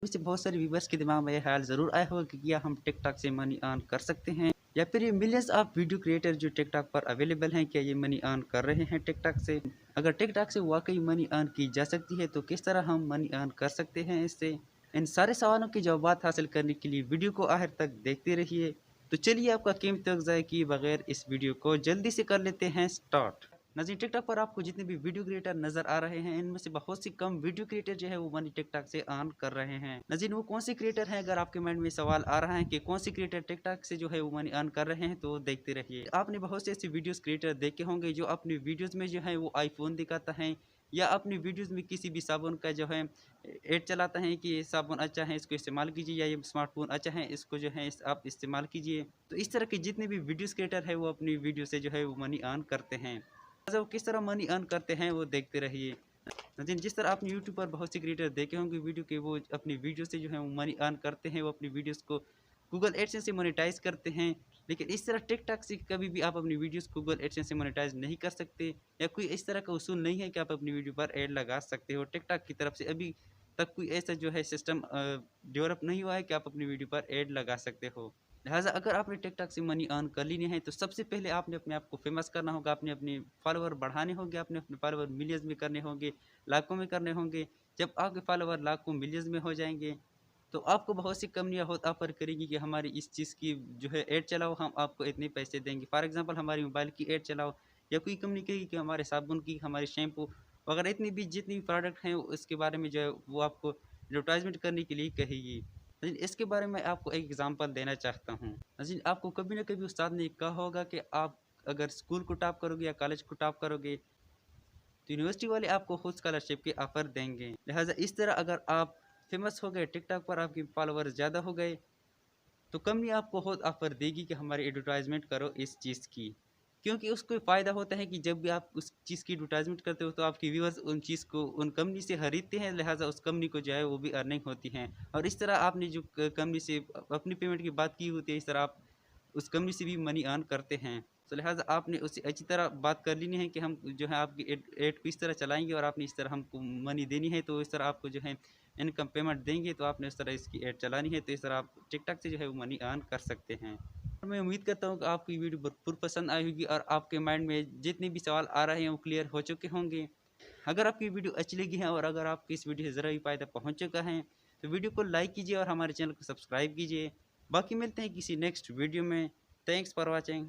वैसे बहुत सारे व्यूवर्स के दिमाग में ये ख्याल ज़रूर आया होगा कि क्या हम टिकटॉक से मनी अर्न कर सकते हैं, या फिर ये मिलियंस ऑफ वीडियो क्रिएटर जो टिकटॉक पर अवेलेबल हैं, क्या ये मनी अर्न कर रहे हैं टिकटॉक से। अगर टिकटॉक से वाकई मनी अर्न की जा सकती है तो किस तरह हम मनी अर्न कर सकते हैं इससे। इन सारे सवालों के जवाब हासिल करने के लिए वीडियो को आखिर तक देखते रहिए। तो चलिए आपका कीमती वक्त ज़ाया किए बगैर इस वीडियो को जल्दी से कर लेते हैं स्टार्ट। नाज़रीन, टिकटॉक पर आपको जितने भी वीडियो क्रिएटर नजर आ रहे हैं, इनमें से बहुत सी कम वीडियो क्रिएटर जो है वो मनी टिकटॉक से अर्न कर रहे हैं। नाज़रीन, वो कौन से क्रिएटर हैं, अगर आपके माइंड में सवाल आ रहा है कि कौन से क्रिएटर टिकटॉक से जो है वो मनी अर्न कर रहे हैं, तो देखते रहिए। आपने बहुत से ऐसे वीडियोस क्रिएटर देखे होंगे जो अपनी वीडियोज में जो है वो आईफोन दिखाता है, या अपनी वीडियोस में किसी भी साबुन का जो है एड चलाता है कि ये साबुन अच्छा है, इसको इस्तेमाल कीजिए, या ये स्मार्टफोन अच्छा है, इसको जो है आप इस्तेमाल कीजिए। तो इस तरह के जितने भी वीडियोस क्रिएटर है वो अपनी वीडियो से जो है वो मनी अर्न करते हैं। वो किस तरह मनी अर्न करते हैं वो देखते रहिए। जिस तरह आपने यूट्यूब पर बहुत से क्रिएटर देखे होंगे वीडियो के, वो अपनी वीडियो से जो है वो मनी अर्न करते हैं, वो अपनी वीडियोस को गूगल एडसेंस से मोनेटाइज करते हैं। लेकिन इस तरह टिकटॉक से कभी भी आप अपनी वीडियोस गूगल एडसेंस से मोनेटाइज नहीं कर सकते, या कोई इस तरह का उसूल नहीं है कि आप अपनी वीडियो पर ऐड लगा सकते हो। टिकटॉक की तरफ से अभी तक कोई ऐसा जो है सिस्टम डेवलप नहीं हुआ है कि आप अपनी वीडियो पर ऐड लगा सकते हो। लिहाजा अगर आपने टिकटॉक से मनी अर्न कर लेनी है तो सबसे पहले आपने अपने आप को फेमस करना होगा, आपने अपने फॉलोअर बढ़ाने होंगे, आपने अपने फॉलोअर मिलियंस में करने होंगे, लाखों में करने होंगे। जब आपके फॉलोअर लाखों मिलियंस में हो जाएंगे तो आपको बहुत सी कंपनियां ऑफर करेगी कि हमारी इस चीज़ की जो है ऐड चलाओ, हम आपको इतने पैसे देंगे। फॉर एग्जांपल हमारी मोबाइल की ऐड चलाओ, या कोई कंपनी कहेगी कि हमारे साबुन की, हमारे शैम्पू वगैरह इतनी भी जितनी प्रोडक्ट हैं उसके बारे में जो है वो आपको एडवर्टाइजमेंट करने के लिए कहेगी। लेकिन इसके बारे में आपको एक एग्जांपल देना चाहता हूँ। जी, आपको कभी ना कभी उस्ताद ने कहा होगा कि आप अगर स्कूल को टॉप करोगे या कॉलेज को टॉप करोगे तो यूनिवर्सिटी वाले आपको खुद स्कॉलरशिप के ऑफ़र देंगे। लिहाजा इस तरह अगर आप फेमस हो गए, टिकटॉक पर आपके फॉलोअर्स ज़्यादा हो गए, तो कंपनी आपको खुद ऑफ़र देगी कि हमारी एडवर्टाइजमेंट करो इस चीज़ की। क्योंकि उसको फ़ायदा होता है कि जब भी आप उस चीज़ की एडवर्टाइजमेंट करते हो तो आपके व्यूअर्स उन चीज़ को उन कंपनी से खरीदते हैं, लिहाजा उस कंपनी को जो है वो भी अर्निंग होती है। और इस तरह आपने जो कंपनी से अपनी पेमेंट की बात की होती है, इस तरह आप उस कंपनी से भी मनी अर्न करते हैं। तो लिहाजा आपने उससे अच्छी तरह बात कर लेनी है कि हम जो है आपकी एड को इस तरह चलाएँगे और आपने इस तरह हमको मनी देनी है, तो इस तरह आपको जो है इनकम पेमेंट देंगे, तो आपने उस तरह इसकी एड चलानी है, तो इस तरह आप टिकटॉक से जो है वो मनी अर्न कर सकते हैं। और मैं उम्मीद करता हूँ कि आपको ये वीडियो भरपूर पसंद आई होगी और आपके माइंड में जितने भी सवाल आ रहे हैं वो क्लियर हो चुके होंगे। अगर आपकी वीडियो अच्छी लगी है और अगर आपको इस वीडियो से ज़रा भी फ़ायदा पहुँच चुका है, तो वीडियो को लाइक कीजिए और हमारे चैनल को सब्सक्राइब कीजिए। बाकी मिलते हैं किसी नेक्स्ट वीडियो में। Thanks for watching.